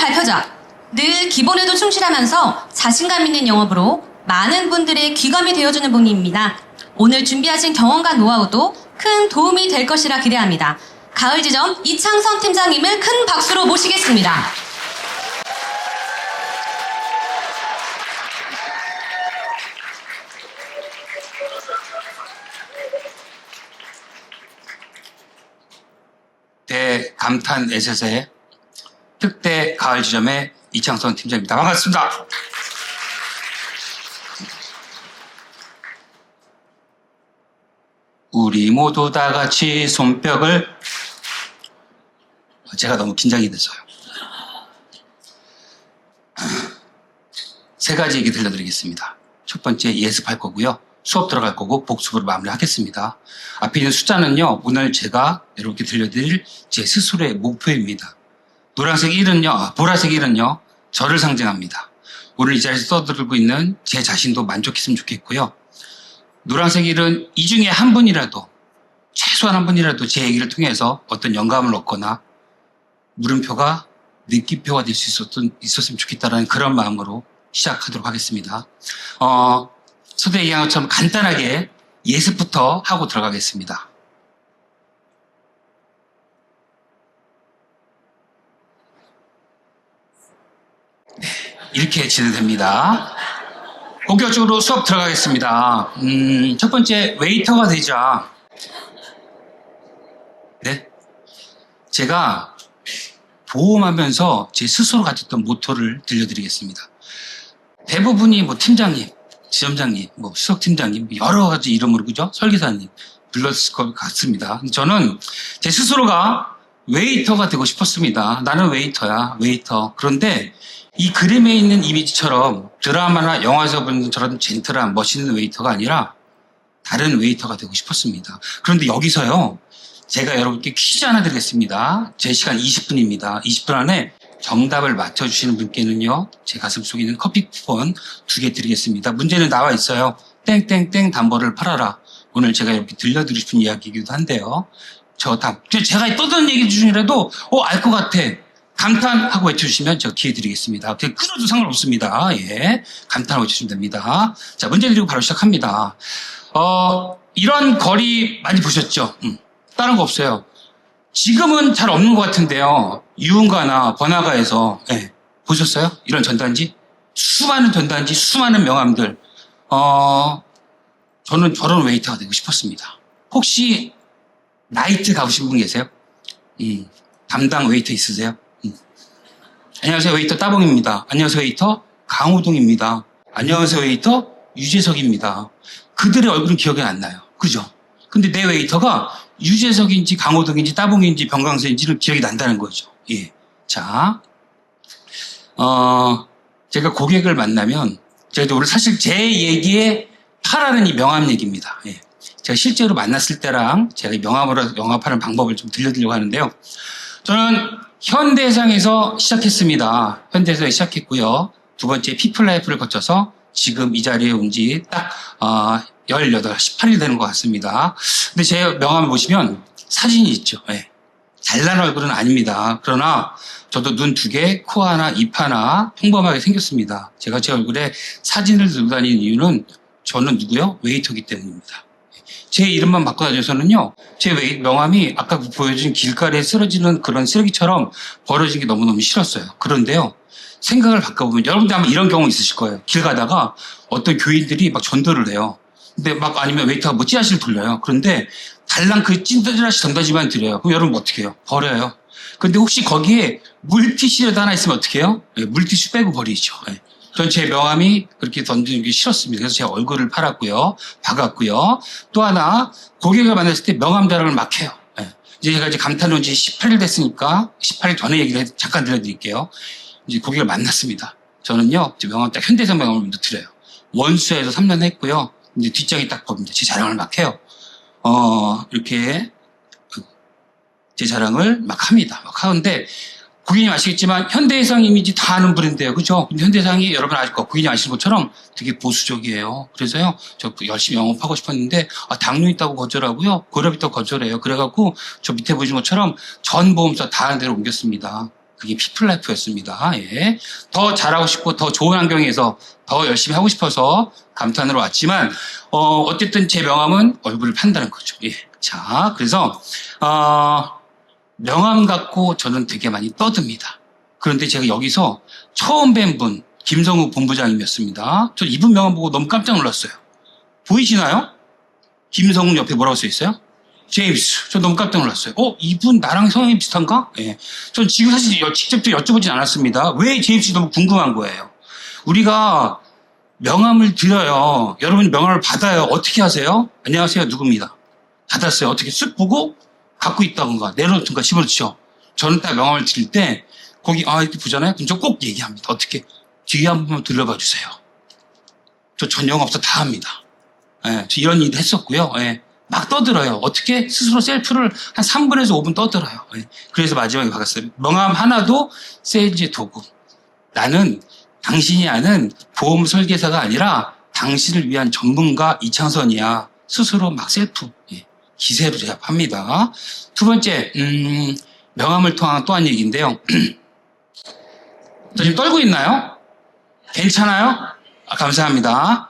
발표자. 늘 기본에도 충실하면서 자신감 있는 영업으로 많은 분들의 귀감이 되어주는 분입니다. 오늘 준비하신 경험과 노하우도 큰 도움이 될 것이라 기대합니다. 가을지점 이창선 팀장님을 큰 박수로 모시겠습니다. 대감탄 에셋의 특대 가을지점의 이창선 팀장입니다. 반갑습니다. 우리 모두 다 같이 손뼉을. 제가 너무 긴장이 돼서요. 세 가지 얘기 들려드리겠습니다. 첫 번째, 예습할 거고요. 수업 들어갈 거고 복습으로 마무리하겠습니다. 앞에 있는 숫자는요, 오늘 제가 여러분께 들려드릴 제 스스로의 목표입니다. 노란색 1은요, 보라색 1은요, 저를 상징합니다. 오늘 이 자리에서 떠들고 있는 제 자신도 만족했으면 좋겠고요. 노란색 1은 이 중에 한 분이라도, 최소한 한 분이라도 제 얘기를 통해서 어떤 영감을 얻거나 물음표가 느낌표가 될 수 있었으면 좋겠다는 그런 마음으로 시작하도록 하겠습니다. 서두에 얘기한 것처럼 간단하게 예습부터 하고 들어가겠습니다. 네, 이렇게 진행됩니다. 본격적으로 수업 들어가겠습니다. 첫 번째, 웨이터가 되자. 네? 제가 보험하면서 제 스스로 가졌던 모토를 들려드리겠습니다. 대부분이 뭐 팀장님, 지점장님, 뭐 수석팀장님, 여러 가지 이름으로, 그죠? 설계사님 불렀을 것 같습니다. 저는 제 스스로가 웨이터가 되고 싶었습니다. 나는 웨이터야, 웨이터. 그런데 이 그림에 있는 이미지처럼 드라마나 영화에서 보는 저런 젠틀한 멋있는 웨이터가 아니라 다른 웨이터가 되고 싶었습니다. 그런데 여기서요, 제가 여러분께 퀴즈 하나 드리겠습니다. 제 시간 20분입니다. 20분 안에 정답을 맞춰주시는 분께는요, 제 가슴 속에 있는 커피 쿠폰 2개 드리겠습니다. 문제는 나와 있어요. 땡땡땡 담보를 팔아라. 오늘 제가 이렇게 들려드리고 싶은 이야기이기도 한데요. 제가 떠드는 얘기 중이라도, 알 것 같아. 감탄하고 외쳐주시면 제가 기회 드리겠습니다. 끊어도 상관없습니다. 예. 감탄하고 외쳐주시면 됩니다. 자, 문제 드리고 바로 시작합니다. 이런 거리 많이 보셨죠? 다른 거 없어요. 지금은 잘 없는 것 같은데요. 유흥가나 번화가에서, 예. 보셨어요? 이런 전단지? 수많은 전단지, 수많은 명함들. 저는 저런 웨이터가 되고 싶었습니다. 혹시 나이트 가보신 분 계세요? 담당 웨이터 있으세요? 안녕하세요, 웨이터 따봉입니다. 안녕하세요, 웨이터 강호동입니다. 안녕하세요, 웨이터 유재석입니다. 그들의 얼굴은 기억이 안 나요. 그죠? 근데 내 웨이터가 유재석인지 강호동인지 따봉인지 병강세인지는 기억이 난다는 거죠. 예. 자, 제가 고객을 만나면, 제가 오늘 사실 제 얘기에 파라는 이 명함 얘기입니다. 예. 제가 실제로 만났을 때랑 제가 명함으로 영업하는 방법을 좀 들려드리려고 하는데요. 저는 현대해상에서 시작했습니다. 현대해상에 시작했고요. 두 번째 피플라이프를 거쳐서 지금 이 자리에 온 지 딱 18일 되는 것 같습니다. 근데 제 명함을 보시면 사진이 있죠. 네. 잘난 얼굴은 아닙니다. 그러나 저도 눈 2개, 코 하나, 입 하나 평범하게 생겼습니다. 제가 제 얼굴에 사진을 들고 다니는 이유는 저는 누구요? 웨이터기 때문입니다. 제 이름만 바꿔 다녀서는요, 제 명함이 아까 보여준 길가에 쓰러지는 그런 쓰레기처럼 버려진 게 너무너무 싫었어요. 그런데요, 생각을 바꿔보면 여러분들 아마 이런 경우 있으실 거예요. 길 가다가 어떤 교인들이 막 전도를 해요. 근데 아니면 웨이터가 뭐 찌라시를 돌려요. 그런데 달랑 그 찌라시 전단지만 드려요. 그럼 여러분 어떻게 해요? 버려요. 근데 혹시 거기에 물티슈라도 하나 있으면 어떻게 해요? 네, 물티슈 빼고 버리죠. 네. 전 제 명함이 그렇게 던지는 게 싫었습니다. 그래서 제 얼굴을 팔았고요. 박았고요. 또 하나, 고객을 만났을 때 명함 자랑을 막 해요. 네. 이제 제가 감탄 온 지 18일 됐으니까 18일 전에 얘기를 잠깐 들려드릴게요. 이제 고객을 만났습니다. 저는요, 명함 딱 현대해상 명함을 먼저 드려요. 원수에서 3년 했고요. 이제 뒷장이 딱 보입니다. 제 자랑을 막 해요. 이렇게 제 자랑을 막 합니다. 막 하는데, 고객님 아시겠지만 현대해상 이미지 다 아는 브랜드예요. 그죠? 근데 현대해상이 여러분 아실 거, 고객님 아시는 것처럼 되게 보수적이에요. 그래서요, 저 열심히 영업하고 싶었는데, 당뇨 있다고 거절하고요, 고렵 있다고 거절해요. 그래갖고 저 밑에 보시는 것처럼 전 보험사 다 하는 데로 옮겼습니다. 그게 피플라이프였습니다. 예. 더 잘하고 싶고 더 좋은 환경에서 더 열심히 하고 싶어서 감탄으로 왔지만 어쨌든 제 명함은 얼굴을 판다는 거죠. 예. 자, 그래서 명함 갖고 저는 되게 많이 떠듭니다. 그런데 제가 여기서 처음 뵌 분 김성욱 본부장님이었습니다. 저 이분 명함 보고 너무 깜짝 놀랐어요. 보이시나요? 김성욱 옆에 뭐라고 써 있어요? 제임스. 저 너무 깜짝 놀랐어요. 이분 나랑 성향이 비슷한가? 예. 전 지금 사실 직접 여쭤보진 않았습니다. 왜 제임스 너무 궁금한 거예요. 우리가 명함을 드려요. 여러분이 명함을 받아요. 어떻게 하세요? 안녕하세요. 누굽니다. 받았어요. 어떻게 쓱 보고 갖고 있다던가 내려놓든가 집어넣죠. 저는 딱 명함을 드릴 때 거기 이렇게 보잖아요. 그럼 저 꼭 얘기합니다. 어떻게? 뒤에 한 번만 들려봐 주세요. 저 전 영업서 다 합니다. 예, 저 이런 일도 했었고요. 예, 막 떠들어요. 어떻게? 스스로 셀프를 한 3분에서 5분 떠들어요. 예, 그래서 마지막에 박았어요. 명함 하나도 세일즈의 도구. 나는 당신이 아는 보험 설계사가 아니라 당신을 위한 전문가 이창선이야. 스스로 막 셀프. 예, 기세로 제압합니다. 두 번째, 명함을 통한 또 한 얘기인데요. 저 지금 떨고 있나요? 괜찮아요? 감사합니다.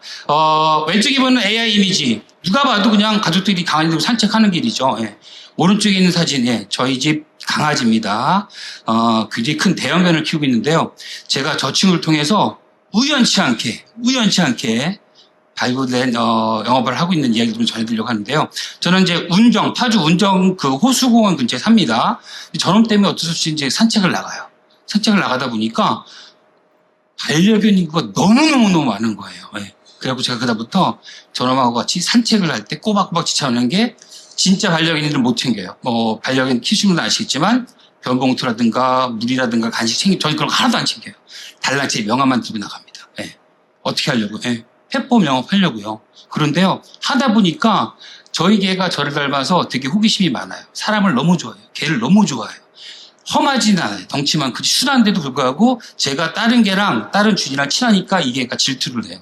왼쪽에 보는 AI 이미지. 누가 봐도 그냥 가족들이 강아지 들고 산책하는 길이죠. 예. 오른쪽에 있는 사진, 저희 집 강아지입니다. 굉장히 큰 대형견을 키우고 있는데요. 제가 저 친구를 통해서 우연치 않게 발굴된, 영업을 하고 있는 이야기를 좀 전해드리려고 하는데요. 저는 이제 파주 운정 그 호수공원 근처에 삽니다. 저놈 때문에 어쩔 수 없이 이제 산책을 나가요. 산책을 나가다 보니까 반려견 인구가 너무너무 많은 거예요. 예. 그래갖고 제가 그다음부터 저놈하고 같이 산책을 할 때 꼬박꼬박 지쳐오는 게 진짜 반려견들은 못 챙겨요. 반려견 키우시면 아시겠지만 변봉투라든가 물이라든가 간식 저는 그런 거 하나도 안 챙겨요. 달랑 제 명함만 들고 나갑니다. 예. 어떻게 하려고? 예. 펫보험 영업하려고요. 그런데요, 하다 보니까 저희 개가 저를 닮아서 되게 호기심이 많아요. 사람을 너무 좋아해요. 개를 너무 좋아해요. 험하진 않아요. 덩치만 크지 순한데도 불구하고 제가 다른 개랑 다른 주인이랑 친하니까 이 개가 질투를 해요.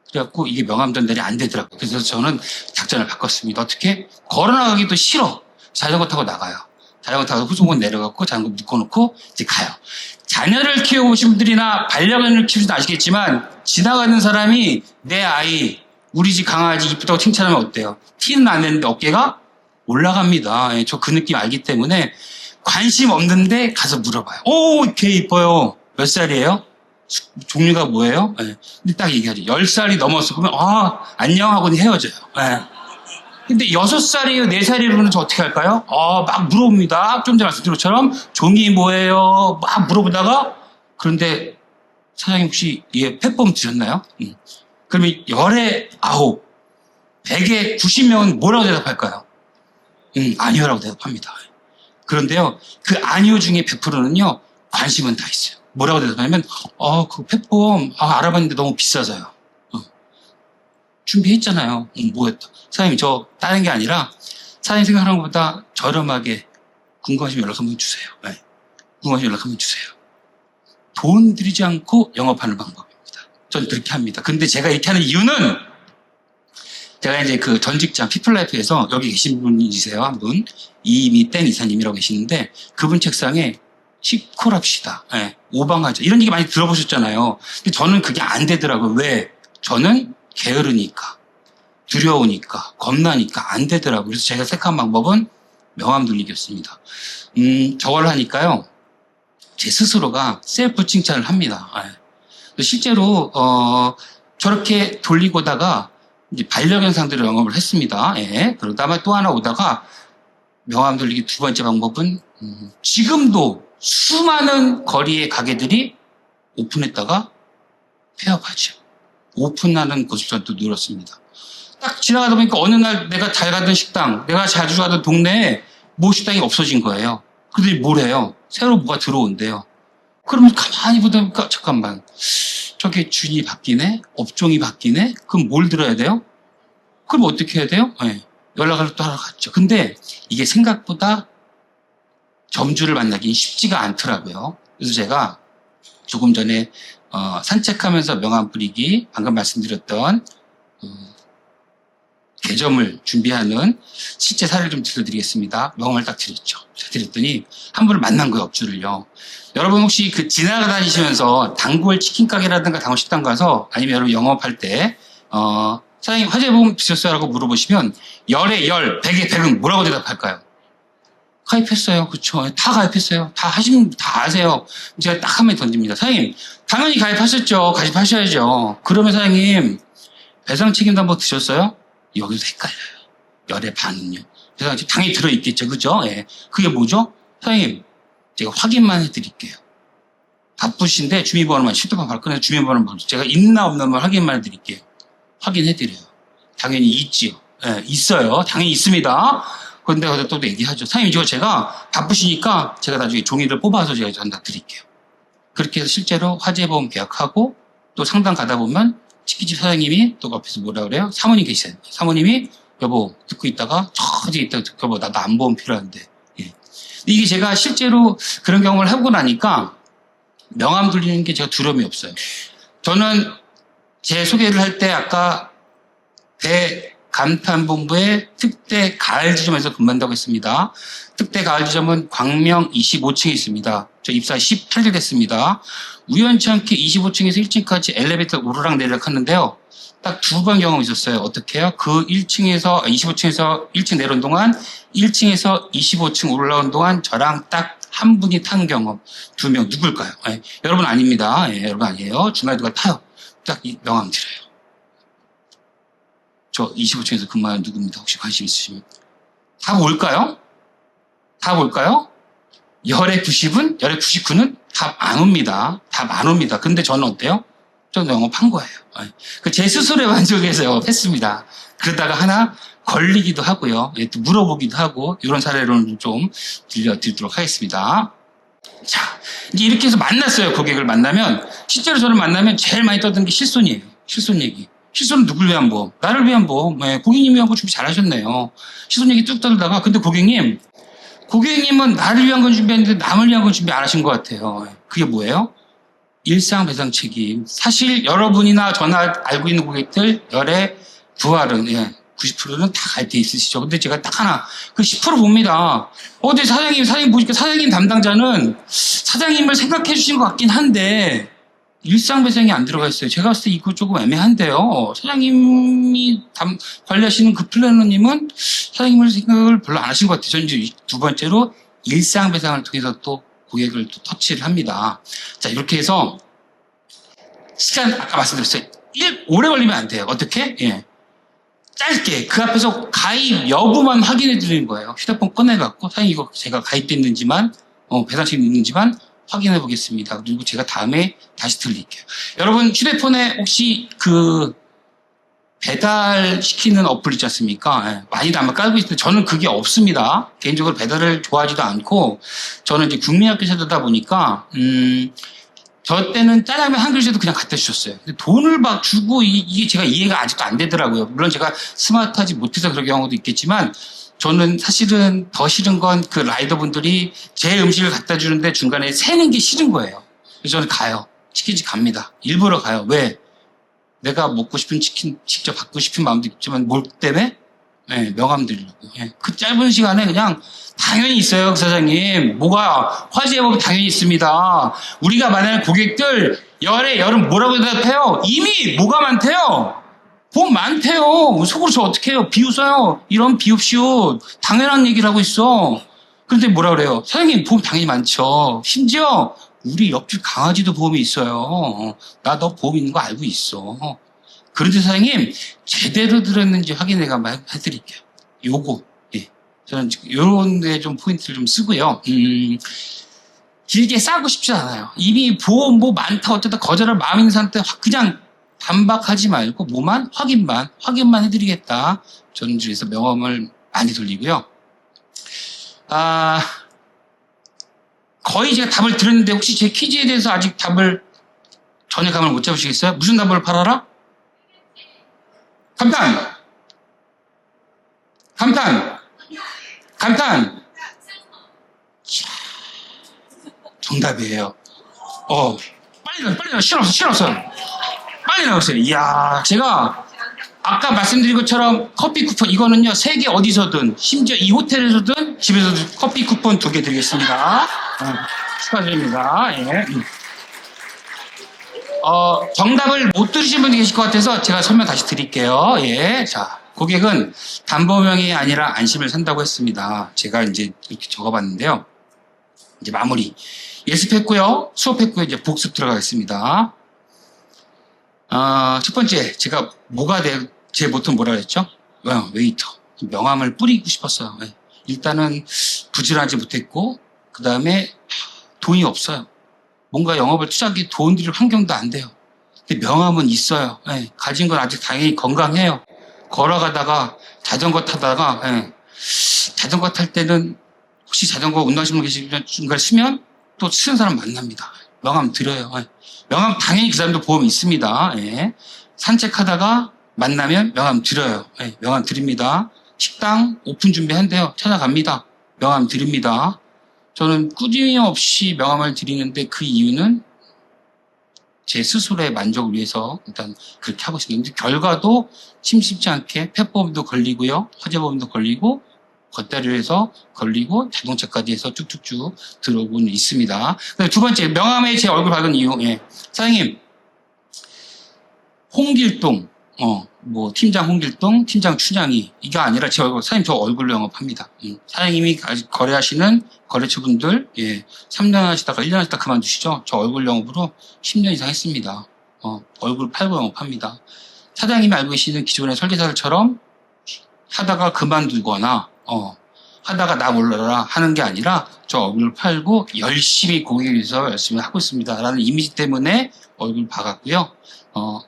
그래갖고 이게 명함 전달이 안 되더라고요. 그래서 저는 작전을 바꿨습니다. 어떻게? 걸어나가기도 싫어. 자전거 타고 나가요. 자전거 타고 후속원 내려갖고 자전거 묶어놓고 이제 가요. 자녀를 키워보신 분들이나 반려견을 키우시도 아시겠지만 지나가는 사람이 내 아이, 우리 집 강아지 이쁘다고 칭찬하면 어때요? 티는 안 내는데 어깨가 올라갑니다. 저 그 느낌 알기 때문에 관심 없는데 가서 물어봐요. 개 이뻐요. 몇 살이에요? 종류가 뭐예요? 네. 근데 딱 얘기하죠. 10살이 넘었어. 그러면 안녕 하고는 헤어져요. 네. 근데 6살이에요? 4살이에요? 그러면 저 어떻게 할까요? 막 물어봅니다. 좀 전에 말씀드린 것처럼 종이 뭐예요? 막 물어보다가 그런데 사장님 혹시 얘 펫보험 드셨나요? 그러면 10에 9, 100에 90명은 뭐라고 대답할까요? 아니요라고 대답합니다. 그런데요, 그 아니요 중에 100%는요, 관심은 다 있어요. 뭐라고 대답하냐면, 그 펫보험, 알아봤는데 너무 비싸서요. 준비했잖아요. 뭐였다. 사장님, 저 다른 게 아니라, 사장님 생각하는 것보다 저렴하게 궁금하시면 연락 한번 주세요. 네. 궁금하시면 연락 한번 주세요. 돈 들이지 않고 영업하는 방법입니다. 전 그렇게 합니다. 근데 제가 이렇게 하는 이유는, 제가 이제 그 전 직장 피플라이프에서 여기 계신 분이세요. 한 분. 이미 땡 이사님이라고 계시는데 그분 책상에 시콜합시다. 네, 오방하자. 이런 얘기 많이 들어보셨잖아요. 근데 저는 그게 안 되더라고요. 왜? 저는 게으르니까, 두려우니까, 겁나니까 안 되더라고요. 그래서 제가 택한 방법은 명함 돌리기였습니다. 저걸 하니까요. 제 스스로가 셀프 칭찬을 합니다. 네. 실제로 저렇게 돌리고다가 이제 반려견 상대로 영업을 했습니다. 예. 그러다가 또 하나 오다가 명함 돌리기 두 번째 방법은 지금도 수많은 거리의 가게들이 오픈했다가 폐업하죠. 오픈하는 곳을 저는 또 늘었습니다. 딱 지나가다 보니까 어느 날 내가 잘 가던 식당, 내가 자주 가던 동네에 모 식당이 없어진 거예요. 그들이 뭘 해요? 새로 뭐가 들어온대요. 그러면 가만히 보다 보니까 잠깐만, 저게 주인이 바뀌네? 업종이 바뀌네? 그럼 뭘 들어야 돼요? 그럼 어떻게 해야 돼요? 네. 연락을 또 하러 갔죠. 근데 이게 생각보다 점주를 만나기 쉽지가 않더라고요. 그래서 제가 조금 전에 산책하면서 명함 뿌리기, 방금 말씀드렸던 개점을 준비하는 실제 사례를 좀 들려드리겠습니다. 명함을 딱 드렸죠. 드렸더니 한 분을 만난 거예요, 업주를요. 여러분 혹시 그 지나다니시면서 단골 치킨 가게라든가 단골 식당 가서 아니면 여러분 영업할 때 사장님 화재보험 드셨어요? 라고 물어보시면 열에 열, 백에 백은 뭐라고 대답할까요? 가입했어요. 그쵸. 다 가입했어요. 다 하시면 다 아세요. 제가 딱 한 번 던집니다. 사장님, 당연히 가입하셨죠. 가입하셔야죠. 그러면 사장님, 배상 책임도 한번 드셨어요? 여기서 헷갈려요. 열의 반은요. 배상 책임 당연히 들어있겠죠. 그죠? 예. 그게 뭐죠? 사장님, 제가 확인만 해드릴게요. 바쁘신데 주민번호만, 휴대폰 바로 꺼내서 주민번호만 제가 있나 없나 확인만 해드릴게요. 확인해드려요. 당연히 있지요. 예, 있어요. 당연히 있습니다. 그런데 거기서 또 얘기하죠. 사장님, 이거 제가 바쁘시니까 제가 나중에 종이를 뽑아서 제가 전달 드릴게요. 그렇게 해서 실제로 화재보험 계약하고 또 상담 가다 보면 치킨집 사장님이 또 옆에서 뭐라 그래요? 사모님 계시어요. 사모님이 여보 듣고 있다가 저기 있다가 여보 나도 안보험 필요한데. 예. 이게 제가 실제로 그런 경험을 하고 나니까 명함 돌리는 게 제가 두려움이 없어요. 저는 제 소개를 할 때 아까 대감탄본부의 특대 가을지점에서 근무한다고 했습니다. 특대 가을지점은 광명 25층에 있습니다. 저 입사 18일 됐습니다. 우연치 않게 25층에서 1층까지 엘리베이터 오르락 내리락 하는데요. 딱 두 번 경험이 있었어요. 어떻게 해요? 그 25층에서 1층 내려온 동안 1층에서 25층 올라온 동안 저랑 딱 한 분이 탄 경험. 2명 누굴까요? 예, 여러분 아닙니다. 예, 여러분 아니에요. 중간에 누가 타요. 딱 이 명함 드려요. 저 25층에서 근무하는 누구입니다. 혹시 관심 있으시면. 답 올까요? 답 올까요? 열의 90은? 열의 99는 답 안 옵니다. 답 안 옵니다. 근데 저는 어때요? 저는 영업한 거예요. 제 스스로의 만족에서 영업했습니다. 그러다가 하나 걸리기도 하고요. 또 물어보기도 하고 이런 사례로는 좀 들려드리도록 하겠습니다. 자, 이제 이렇게 해서 만났어요. 고객을 만나면 실제로 저를 만나면 제일 많이 떠드는 게 실손이에요. 실손 얘기. 실손은 누굴 위한 보험? 나를 위한 보험. 고객님 위한 보험 준비 잘하셨네요. 실손 얘기 뚝 떠들다가 근데 고객님은 나를 위한 건 준비했는데 남을 위한 건 준비 안 하신 것 같아요. 그게 뭐예요? 일상 배상 책임. 사실 여러분이나 저나 알고 있는 고객들 열의 9할은 90%는 다 가입돼 있으시죠. 근데 제가 딱 하나 그 10% 봅니다. 어제 사장님 보니까 사장님 담당자는 사장님을 생각해 주신 것 같긴 한데 일상 배상이 안 들어가 있어요. 제가 봤을 때 이거 조금 애매한데요. 사장님이 관리하시는 그 플래너님은 사장님을 생각을 별로 안 하신 것 같아요. 저는 이제 두 번째로 일상 배상을 통해서 또 고객을 또 터치를 합니다. 자, 이렇게 해서 시간 아까 말씀드렸어요. 오래 걸리면 안 돼요. 어떻게? 짧게 그 앞에서 가입 여부만 확인해 드리는 거예요. 휴대폰 꺼내갖고 사장님 이거 제가 가입됐는지만 배상책임 있는지만 확인해 보겠습니다. 그리고 제가 다음에 다시 들릴게요. 여러분 휴대폰에 혹시 그 배달시키는 어플 있지 않습니까? 많이들 아마 깔고 있는데 저는 그게 없습니다. 개인적으로 배달을 좋아하지도 않고 저는 이제 국민학교 세대다 보니까 저 때는 짜장면 한 그릇에도 그냥 갖다 주셨어요. 근데 돈을 막 주고 이게 제가 이해가 아직도 안 되더라고요. 물론 제가 스마트하지 못해서 그런 경우도 있겠지만 저는 사실은 더 싫은 건 그 라이더분들이 제 음식을 갖다 주는데 중간에 새는 게 싫은 거예요. 그래서 저는 가요. 치킨집 갑니다. 일부러 가요. 왜? 내가 먹고 싶은 치킨 직접 받고 싶은 마음도 있지만 뭘 때문에? 명함 드리려고. 그 짧은 시간에 그냥 당연히 있어요, 그 사장님. 뭐가 화재 보면 당연히 있습니다. 우리가 만날 고객들 열에 열은 뭐라고 대답해요? 이미 뭐가 많대요? 보험 많대요. 속으로 저 어떻게 해요? 비웃어요. 이런 비읍시웃. 당연한 얘기를 하고 있어. 그런데 뭐라 그래요? 사장님 보험 당연히 많죠. 심지어 우리 옆집 강아지도 보험이 있어요. 나 너 보험 있는 거 알고 있어. 그런데 사장님 제대로 들었는지 확인해 한번 해드릴게요. 요거 저는 요런 데 좀 포인트를 좀 쓰고요. 길게 싸고 싶지 않아요. 이미 보험 뭐 많다 어쩌다 거절할 마음 있는 사람한테 그냥 반박하지 말고 뭐만 확인만 해드리겠다. 저는 그래서 명함을 많이 돌리고요. 거의 제가 답을 드렸는데 혹시 제 퀴즈에 대해서 아직 답을 전혀 감을 못 잡으시겠어요? 무슨 답을 팔아라? 감탄. 정답이에요. 빨리 나왔어요. 빨리 나왔어요. 이야, 제가 아까 말씀드린 것처럼 커피 쿠폰 이거는요 세계 어디서든 심지어 이 호텔에서든 집에서도 커피 쿠폰 2개 드리겠습니다. 축하드립니다. 예. 정답을 못 들으신 분이 계실 것 같아서 제가 설명 다시 드릴게요. 예. 자, 고객은 담보명이 아니라 안심을 산다고 했습니다. 제가 이제 이렇게 적어봤는데요. 이제 마무리. 예습했고요. 수업했고요. 이제 복습 들어가겠습니다. 첫 번째, 제가 제 모토는 뭐라 그랬죠? 웨이터. 명함을 뿌리고 싶었어요. 예. 일단은 부지런하지 못했고, 그 다음에 돈이 없어요. 뭔가 영업을 투자하기 돈 들일 환경도 안 돼요. 근데 명함은 있어요. 예. 가진 건 아직 다행히 건강해요. 걸어가다가 자전거 타다가 자전거 탈 때는 혹시 자전거 운동하시는 분 계시면 중간에 쓰면 또 쓰는 사람 만납니다. 명함 드려요. 예. 명함 당연히 그 사람도 보험이 있습니다. 예. 산책하다가 만나면 명함 드려요. 예. 명함 드립니다. 식당 오픈 준비한대요. 찾아갑니다. 명함 드립니다. 저는 끊임없이 명함을 드리는데 그 이유는 제 스스로의 만족을 위해서 일단 그렇게 하고 있습니다. 결과도 심심치 않게 폐보험도 걸리고요. 화재보험도 걸리고 겉다리를 해서 걸리고 자동차까지 해서 쭉쭉쭉 들어오고는 있습니다. 두 번째, 명함에 제 얼굴 박은 이유. 예. 사장님, 홍길동, 팀장 홍길동, 팀장 춘향이 이게 아니라 제 얼굴, 사장님 저 얼굴로 영업합니다. 사장님이 거래하시는 거래처분들, 3년 하시다가 1년 하시다가 그만두시죠. 저 얼굴 영업으로 10년 이상 했습니다. 얼굴 팔고 영업합니다. 사장님이 알고 계시는 기존의 설계사들처럼 하다가 그만두거나, 하다가 나 몰라라 하는 게 아니라 저 얼굴 팔고 열심히 고객을 위해서 열심히 하고 있습니다. 라는 이미지 때문에 얼굴 박았고요.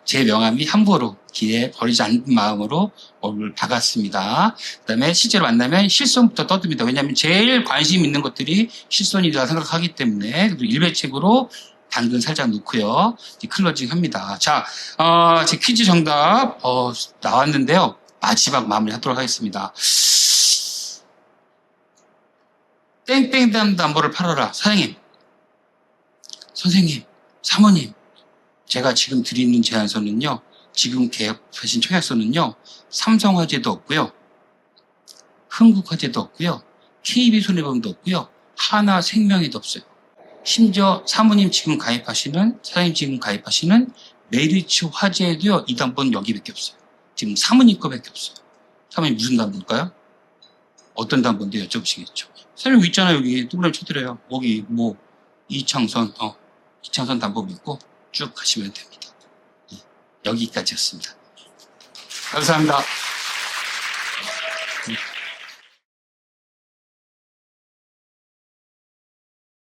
제 명함이 함부로 길에 버리지 않는 마음으로 얼굴 박았습니다. 그 다음에 실제로 만나면 실손부터 떠듭니다. 왜냐하면 제일 관심 있는 것들이 실손이라 생각하기 때문에 일배책으로 당근 살짝 넣고요. 클로징 합니다. 자, 제 퀴즈 정답 나왔는데요. 마지막 마무리 하도록 하겠습니다. 땡땡 담보를 팔아라. 사장님, 선생님, 사모님, 제가 지금 드리는 제안서는요, 지금 계약하신 청약서는요, 삼성화재도 없고요, 흥국화재도 없고요, KB손해보험도 없고요, 하나생명에도 없어요. 심지어 사모님 지금 가입하시는, 사장님 지금 가입하시는 메리츠 화재에도요, 이 담보는 여기밖에 없어요. 지금 사모님 거밖에 없어요. 사모님 무슨 담보일까요? 어떤 담보인데 여쭤보시겠죠. 사장님 여기 있잖아요. 여기 동그라미 쳐드려요. 여기 이창선 담보 믿고 쭉 가시면 됩니다. 여기까지였습니다. 감사합니다.